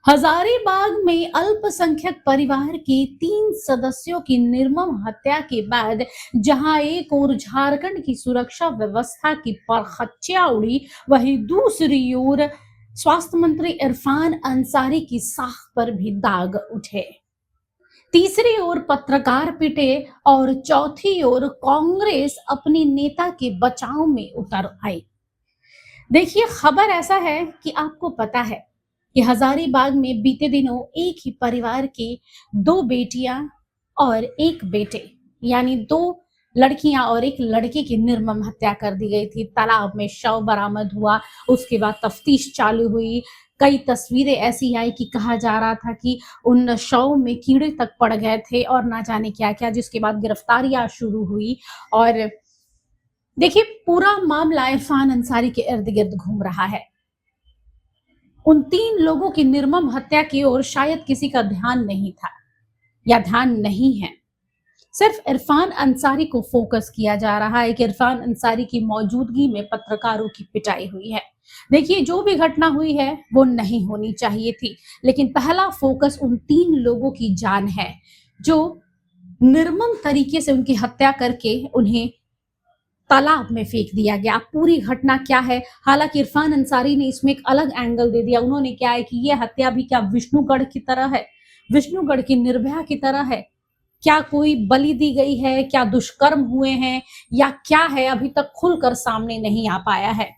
हजारीबाग में अल्पसंख्यक परिवार के 3 सदस्यों की निर्मम हत्या के बाद जहां एक ओर झारखंड की सुरक्षा व्यवस्था की परखच्चियां उड़ी, वहीं दूसरी ओर स्वास्थ्य मंत्री इरफान अंसारी की साख पर भी दाग उठे। तीसरी ओर पत्रकार पिटे और चौथी ओर कांग्रेस अपनी नेता के बचाव में उतर आई। देखिए, खबर ऐसा है कि आपको पता है कि हजारीबाग में बीते दिनों एक ही परिवार की 2 बेटियां और 1 बेटे यानी 2 लड़कियां और 1 लड़के की निर्मम हत्या कर दी गई थी। तालाब में शव बरामद हुआ, उसके बाद तफ्तीश चालू हुई। कई तस्वीरें ऐसी आई कि कहा जा रहा था कि उन शव में कीड़े तक पड़ गए थे और ना जाने क्या क्या, जिसके बाद गिरफ्तारियां शुरू हुई। और देखिए, पूरा मामला इरफान अंसारी के इर्द गिर्द घूम रहा है। उन 3 लोगों की निर्मम हत्या की ओर शायद किसी का ध्यान नहीं था या ध्यान नहीं है। सिर्फ इरफान अंसारी को फोकस किया जा रहा है कि इरफान अंसारी की मौजूदगी में पत्रकारों की पिटाई हुई है। देखिए, जो भी घटना हुई है वो नहीं होनी चाहिए थी, लेकिन पहला फोकस उन 3 लोगों की जान है जो निर्मम तरीके से उनकी हत्या करके उन्हें तालाब में फेंक दिया गया। पूरी घटना क्या है, हालांकि इरफान अंसारी ने इसमें एक अलग एंगल दे दिया। उन्होंने क्या है कि यह हत्या भी क्या विष्णुगढ़ की तरह है, विष्णुगढ़ की निर्भया की तरह है। क्या कोई बलि दी गई है, क्या दुष्कर्म हुए हैं या क्या है, अभी तक खुलकर सामने नहीं आ पाया है।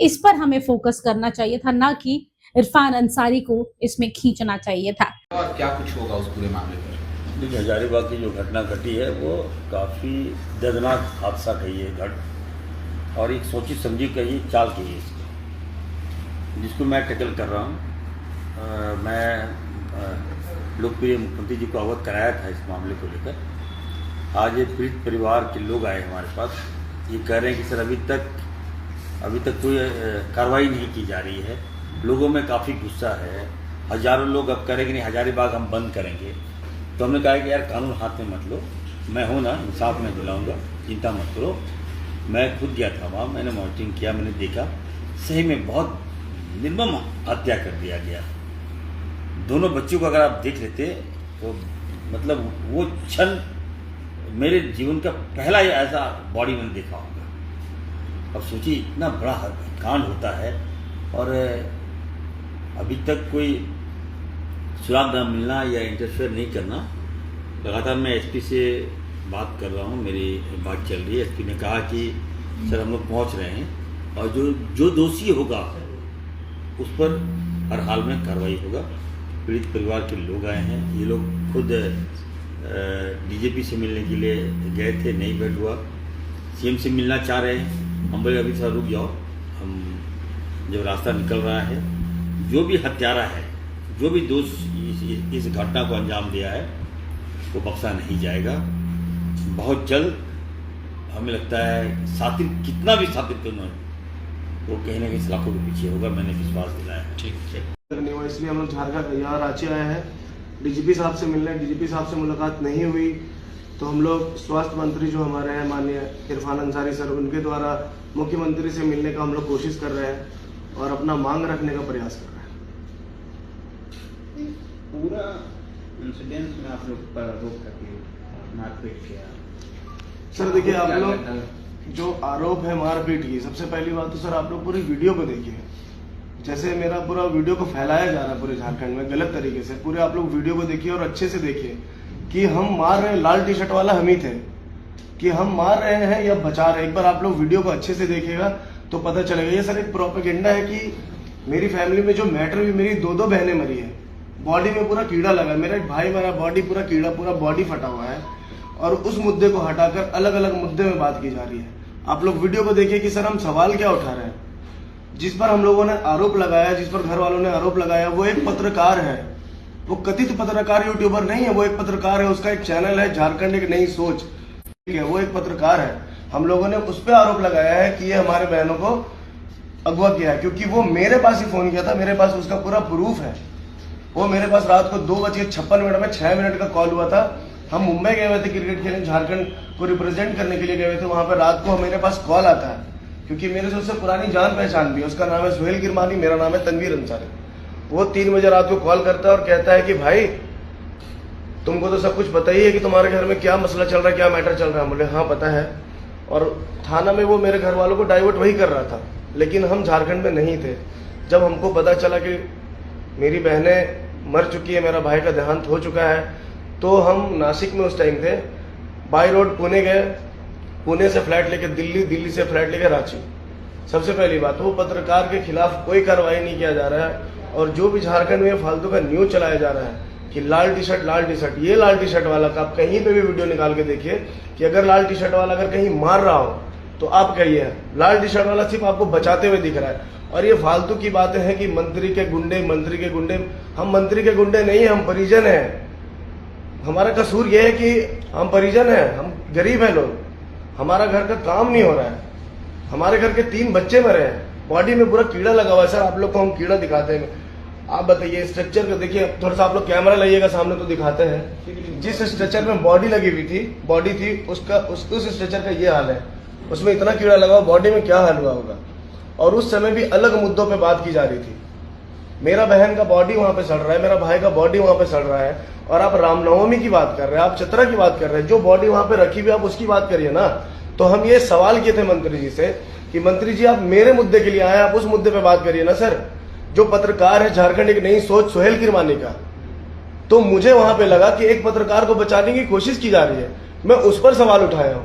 इस पर हमें फोकस करना चाहिए था, ना कि इरफान अंसारी को इसमें खींचना चाहिए था। और क्या कुछ होगा उस पूरे मामले पर? देखिए, हजारीबाग की जो घटना घटी है वो काफ़ी दर्दनाक हादसा कहिए घट, और एक सोची समझी कहिए चाल कहिए इसको, जिसको मैं टैकल कर रहा हूँ। मैं लोकप्रिय मुख्यमंत्री जी को अवगत कराया था इस मामले को लेकर। आज ये पीड़ित परिवार के लोग आए हमारे पास, ये कह रहे हैं कि सर अभी तक कोई कार्रवाई नहीं की जा रही है। लोगों में काफ़ी गुस्सा है, हजारों लोग अब कह रहे हैं कि नहीं हजारीबाग हम बंद करेंगे। तो हमने कहा कि यार कानून हाथ में मत लो, मैं हूँ ना, इंसाफ में दिलाऊंगा, चिंता मत करो। मैं खुद गया था वहाँ, मैंने मॉनिटरिंग किया, मैंने देखा सही में बहुत निर्मम हत्या कर दिया गया। दोनों बच्चों को अगर आप देख लेते तो मतलब वो क्षण मेरे जीवन का पहला ऐसा बॉडी मैंने देखा होगा। अब सोचिए, इतना बड़ा कांड होता है और अभी तक कोई सुराग न मिलना या इंटरफेयर नहीं करना। लगातार मैं एसपी से बात कर रहा हूँ, मेरी बात चल रही है। एसपी ने कहा कि सर हम लोग पहुँच रहे हैं और जो दोषी होगा उस पर हर हाल में कार्रवाई होगा। पीड़ित परिवार के लोग आए हैं, ये लोग खुद डीजीपी से मिलने के लिए गए थे, नहीं बैठ हुआ। सीएम से मिलना चाह रहे हैं, हम बोले अभी सर रुक जाओ, हम जब रास्ता निकल रहा है, जो भी हत्यारा है, जो भी दोष इस घटना को अंजाम दिया है वो बख्शा नहीं जाएगा। बहुत जल्द हमें लगता है साथी कितना भी साबित करना वो कहीं ना कहीं सलाखों के पीछे होगा, मैंने विश्वास दिलाया है। ठीक है, इसलिए हम लोग झारखंड यहाँ रांची आए हैं डीजीपी साहब से मिलने। डीजीपी साहब से मुलाकात नहीं हुई तो हम लोग स्वास्थ्य मंत्री जो हमारे हैं माननीय इरफान अंसारी सर, उनके द्वारा मुख्यमंत्री से मिलने का हम लोग कोशिश कर रहे हैं और अपना मांग रखने का प्रयास कर रहे हैं। पूरा इंसिडेंस में आप लोग पर आरोप करके मारपीट किया। सर देखिए, आप लोग जो आरोप है मारपीट की, सबसे पहली बात तो सर आप लोग पूरी वीडियो को देखिए। जैसे मेरा पूरा वीडियो को फैलाया जा रहा है पूरे झारखंड में गलत तरीके से, पूरे आप लोग वीडियो को देखिए और अच्छे से देखिए कि हम मार रहे हैं, लाल टी शर्ट वाला हम ही थे, कि हम मार रहे हैं या बचा रहे हैं। एक बार आप लोग वीडियो को अच्छे से देखिएगा तो पता चलेगा। ये सर एक प्रोपेगेंडा है कि मेरी फैमिली में जो मैटर भी, मेरी 2 बहनें मरी है, बॉडी में पूरा कीड़ा लगा, मेरा एक भाई मरा, बॉडी पूरा कीड़ा, पूरा बॉडी फटा हुआ है, और उस मुद्दे को हटाकर अलग अलग मुद्दे में बात की जा रही है। आप लोग वीडियो को देखिए कि सर हम सवाल क्या उठा रहे हैं। जिस पर हम लोगों ने आरोप लगाया, जिस पर घर वालों ने आरोप लगाया, वो एक पत्रकार है, वो कथित पत्रकार, यूट्यूबर नहीं है, वो एक पत्रकार है। उसका एक चैनल है झारखंड एक नई सोच, ठीक है, वो एक पत्रकार है। हम लोगों ने उस पर आरोप लगाया है कि ये हमारे बहनों को अगवा किया है, क्योंकि वो मेरे पास ही फोन किया था, मेरे पास उसका पूरा प्रूफ है। वो मेरे पास रात को 2:56 में 6 मिनट का कॉल हुआ था। हम मुंबई गए हुए थे क्रिकेट खेलने, झारखंड को रिप्रेजेंट करने के लिए गए हुए थे। वहां पर रात को मेरे पास कॉल आता है, क्योंकि मेरे से उससे पुरानी जान पहचान भी है। उसका नाम है सुहेल गिरमानी, मेरा नाम है तनवीर अंसारी। वो 3 बजे रात को कॉल करता है और कहता है कि भाई तुमको तो सब कुछ पता ही है कि तुम्हारे घर में क्या मसला चल रहा है, क्या मैटर चल रहा है। बोले हाँ पता है। और थाना में वो मेरे घर वालों को डाइवर्ट वही कर रहा था, लेकिन हम झारखंड में नहीं थे। जब हमको पता चला कि मेरी बहनें मर चुकी है, मेरा भाई का देहांत हो चुका है, तो हम नासिक में उस टाइम थे, बाई रोड पुणे गए, पुणे से फ्लैट लेके दिल्ली, दिल्ली से फ्लैट लेके रांची। सबसे पहली बात, वो पत्रकार के खिलाफ कोई कार्रवाई नहीं किया जा रहा है। और जो भी झारखंड में फालतू का न्यूज चलाया जा रहा है कि लाल टी शर्ट, ये लाल टी शर्ट वाला का आप कहीं पे भी वीडियो निकाल के देखिए कि अगर लाल टी शर्ट वाला अगर कहीं मार रहा हो तो आप कहिए लाल टी शर्ट वाला सिर्फ आपको बचाते हुए दिख रहा है। और ये फालतू की बातें हैं कि मंत्री के गुंडे। हम मंत्री के गुंडे नहीं, हम परिजन हैं। हमारा कसूर ये है कि हम परिजन हैं, हम गरीब हैं लोग, हमारा घर का काम नहीं हो रहा है, हमारे घर के 3 बच्चे मरे हैं, बॉडी में पूरा कीड़ा लगा हुआ है। सर आप लोग को हम कीड़ा दिखाते हैं, आप बताइए स्ट्रक्चर को देखिए, थोड़ा सा आप लोग कैमरा लाइएगा सामने तो दिखाते हैं। जिस स्ट्रक्चर में बॉडी लगी हुई थी, बॉडी थी उसका, उस स्ट्रक्चर का ये हाल है, उसमें इतना कीड़ा लगा हुआ, बॉडी में क्या हाल हुआ होगा। और उस समय भी अलग मुद्दों पे बात की जा रही थी। मेरा बहन का बॉडी वहां पे सड़ रहा है, मेरा भाई का बॉडी वहां पे सड़ रहा है, और आप रामनवमी की बात कर रहे हैं, आप चतरा की बात कर रहे हैं, जो बॉडी वहां पे रखी हुई आप उसकी बात करिए ना। तो हम ये सवाल किए थे मंत्री जी से कि मंत्री जी आप मेरे मुद्दे के लिए आए, आप उस मुद्दे पे बात करिए ना सर। जो पत्रकार है झारखंड एक नई सोच सोहेल किरमानी का, तो मुझे वहां पे लगा कि एक पत्रकार को बचाने की कोशिश की जा रही है, मैं उस पर सवाल उठाया हूं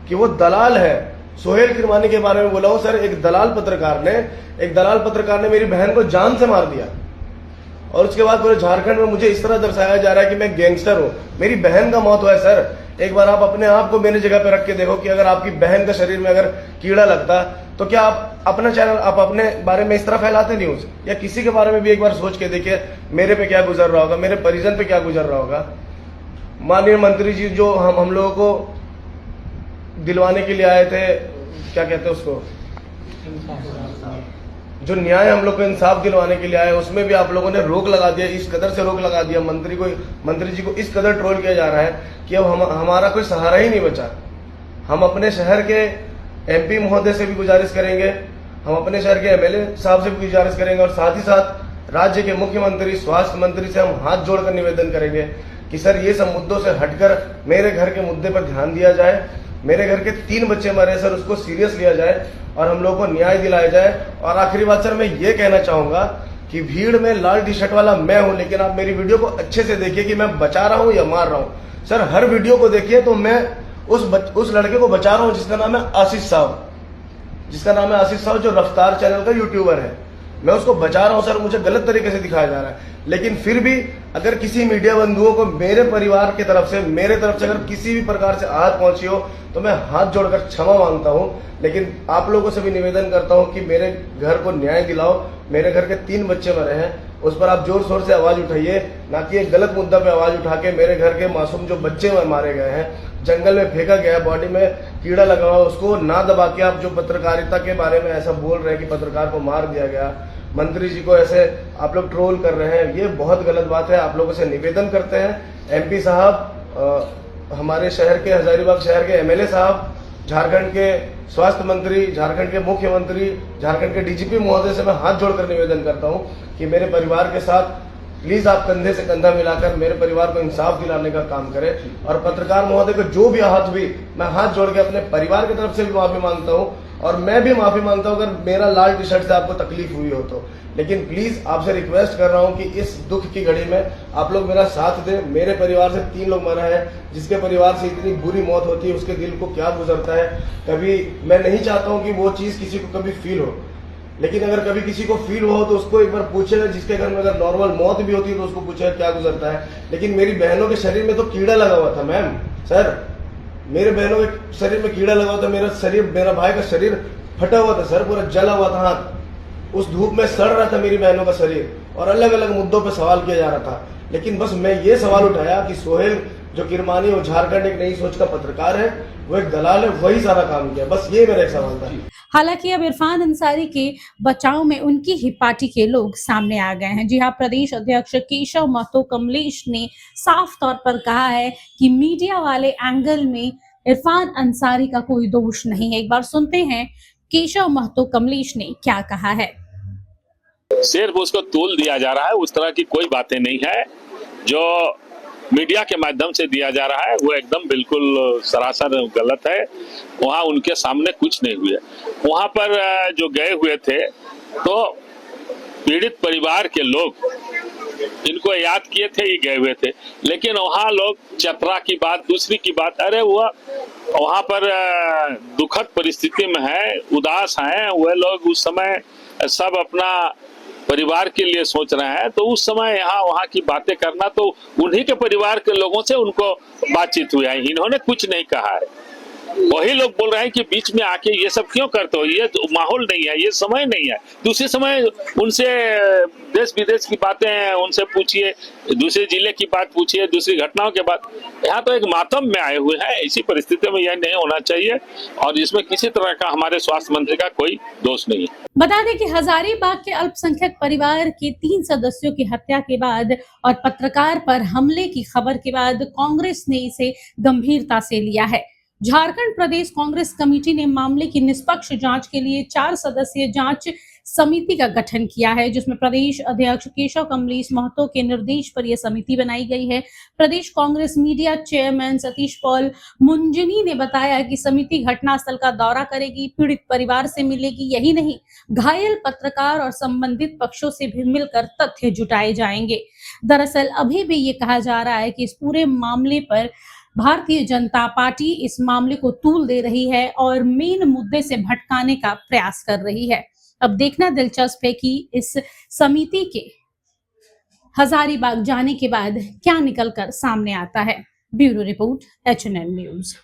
कि वो दलाल है। सोहेल किरमानी के बारे में बोला हूं सर, एक दलाल पत्रकार ने मेरी बहन को जान से मार दिया, और उसके बाद पूरे झारखंड में मुझे इस तरह दर्शाया जा रहा है कि मैं गैंगस्टर हूं। मेरी बहन का मौत हुआ है सर। एक बार आप अपने आप को मेरी जगह पे रख के देखो कि अगर आपकी बहन के शरीर में अगर कीड़ा लगता तो क्या आप अपना चैनल, आप अपने बारे में इस तरह फैलाते न्यूज, या किसी के बारे में भी एक बार सोच के देखिए मेरे पे क्या गुजर रहा होगा, मेरे परिजन पे क्या गुजर रहा होगा। माननीय मंत्री जी जो हम लोगों को दिलवाने के लिए आए थे, क्या कहते हैं उसको, जो न्याय हम लोग को इंसाफ दिलवाने के लिए आए, उसमें भी आप लोगों ने रोक लगा दिया, इस कदर से रोक लगा दिया। मंत्री जी को इस कदर ट्रोल किया जा रहा है कि अब हमारा कोई सहारा ही नहीं बचा। हम अपने शहर के MP महोदय से भी गुजारिश करेंगे, हम अपने शहर के MLA साहब से भी गुजारिश करेंगे, और साथ ही साथ राज्य के मुख्यमंत्री, स्वास्थ्य मंत्री से हम हाथ जोड़कर निवेदन करेंगे कि सर ये सब मुद्दों से हटकर मेरे घर के मुद्दे पर ध्यान दिया जाए। मेरे घर के 3 बच्चे मरे सर, उसको सीरियस लिया जाए और हम लोगों को न्याय दिलाया जाए। और आखिरी बात सर मैं ये कहना चाहूंगा कि भीड़ में लाल टी शर्ट वाला मैं हूं, लेकिन आप मेरी वीडियो को अच्छे से देखिए कि मैं बचा रहा हूं या मार रहा हूं। सर हर वीडियो को देखिए तो मैं उस लड़के को बचा रहा हूं जिसका नाम है आशीष साहब, जो रफ्तार चैनल का यूट्यूबर है। मैं उसको बचा रहा हूं सर, मुझे गलत तरीके से दिखाया जा रहा है। लेकिन फिर भी अगर किसी मीडिया बंधुओं को मेरे परिवार की तरफ से, मेरे तरफ से अगर किसी भी प्रकार से आहत पहुंची हो तो मैं हाथ जोड़कर क्षमा मांगता हूं। लेकिन आप लोगों से भी निवेदन करता हूं कि मेरे घर को न्याय दिलाओ। मेरे घर के 3 बच्चे मरे हैं, उस पर आप जोर शोर से आवाज उठाइए, ना कि एक गलत मुद्दा पे आवाज उठा के मेरे घर के मासूम जो बच्चे मारे गए हैं, जंगल में फेंका गया, बॉडी में कीड़ा लगा हुआ, उसको ना दबा के आप जो पत्रकारिता के बारे में ऐसा बोल रहे हैं कि पत्रकार को मार दिया गया, मंत्री जी को ऐसे आप लोग ट्रोल कर रहे हैं, ये बहुत गलत बात है। आप लोगों से निवेदन करते हैं MP साहब, हमारे शहर के, हजारीबाग शहर के MLA साहब, झारखंड के स्वास्थ्य मंत्री, झारखंड के मुख्यमंत्री, झारखंड के DGP महोदय से मैं हाथ जोड़कर निवेदन करता हूं कि मेरे परिवार के साथ प्लीज आप कंधे से कंधा मिलाकर मेरे परिवार को इंसाफ दिलाने का काम करें। और पत्रकार महोदय को जो भी आहत हुई, मैं हाथ जोड़ के अपने परिवार की तरफ से भी माफी मांगता हूं, और मैं भी माफी मांगता हूं अगर मेरा लाल टी शर्ट से आपको तकलीफ हुई हो तो। लेकिन प्लीज आपसे रिक्वेस्ट कर रहा हूं कि इस दुख की घड़ी में आप लोग मेरा साथ दें। मेरे परिवार से 3 लोग मरा है, जिसके परिवार से इतनी बुरी मौत होती है उसके दिल को क्या गुजरता है। कभी मैं नहीं चाहता हूं कि वो चीज किसी को कभी फील हो, लेकिन अगर कभी किसी को फील हो तो उसको एक बार पूछेगा, जिसके घर में अगर नॉर्मल मौत भी होती है तो उसको पूछेगा क्या गुजरता है। लेकिन मेरी बहनों के शरीर में तो कीड़ा लगा हुआ था मैम, सर मेरे बहनों के शरीर में कीड़ा लगा हुआ था, मेरा भाई का शरीर फटा हुआ था सर, पूरा जला हुआ था हाथ, उस धूप में सड़ रहा था मेरी बहनों का शरीर, और अलग अलग मुद्दों पर सवाल किया जा रहा था। लेकिन बस मैं ये सवाल उठाया कि सोहेल जो किरमानी, वो झारखंड एक नई सोच का पत्रकार है, वो एक दलाल है, वही सारा काम किया। बस ये मेरा एक सवाल था। हालांकि अब इरफान अंसारी के बचाव में उनकी ही पार्टी के लोग सामने आ गए हैं। जी हाँ, प्रदेश अध्यक्ष केशव महतो कमलेश ने साफ तौर पर कहा है कि मीडिया वाले एंगल में इरफान अंसारी का कोई दोष नहीं है। एक बार सुनते हैं केशव महतो कमलेश ने क्या कहा है। सिर्फ उसको तूल दिया जा रहा है, उस तरह की कोई बातें नहीं है। जो मीडिया के माध्यम से दिया जा रहा है वो एकदम बिल्कुल सरासर गलत है। वहाँ उनके सामने कुछ नहीं हुआ। वहाँ पर जो गए हुए थे तो पीड़ित परिवार के लोग इनको याद किए थे, ये गए हुए थे, लेकिन वहाँ लोग चतरा की बात, दूसरी की बात, अरे वो वहाँ पर दुखद परिस्थिति में है, उदास हैं वह लोग। उस समय सब अपना परिवार के लिए सोच रहे हैं, तो उस समय यहाँ वहाँ की बातें करना तो उन्हीं के परिवार के लोगों से उनको बातचीत हुई है, इन्होंने कुछ नहीं कहा है। वही लोग बोल रहे हैं कि बीच में आके ये सब क्यों करते हो, ये तो माहौल नहीं है, ये समय नहीं है। दूसरे समय उनसे देश विदेश की बातें उनसे पूछिए, दूसरे जिले की बात पूछिए, दूसरी घटनाओं के बाद। यहाँ तो एक मातम में आए हुए हैं, ऐसी परिस्थिति में यह नहीं होना चाहिए और इसमें किसी तरह का हमारे स्वास्थ्य मंत्री का कोई दोष नहीं है। बता दें कि हजारीबाग के अल्पसंख्यक परिवार के 3 सदस्यों की हत्या के बाद और पत्रकार पर हमले की खबर के बाद कांग्रेस ने इसे गंभीरता से लिया है। झारखंड प्रदेश कांग्रेस कमेटी ने मामले की निष्पक्ष जांच के लिए 4 सदस्यीय जांच समिति का गठन किया है, जिसमें प्रदेश अध्यक्ष केशव कमलेश महतो के निर्देश पर यह समिति बनाई गई है। प्रदेश कांग्रेस मीडिया चेयरमैन सतीश पॉल मुंजनी ने बताया कि समिति घटनास्थल का दौरा करेगी, पीड़ित परिवार से मिलेगी, यही नहीं घायल पत्रकार और संबंधित पक्षों से भी मिलकर तथ्य जुटाए जाएंगे। दरअसल अभी भी ये कहा जा रहा है कि इस पूरे मामले पर भारतीय जनता पार्टी इस मामले को तूल दे रही है और मेन मुद्दे से भटकाने का प्रयास कर रही है। अब देखना दिलचस्प है कि इस समिति के हजारीबाग जाने के बाद क्या निकलकर सामने आता है। Bureau report HNN news.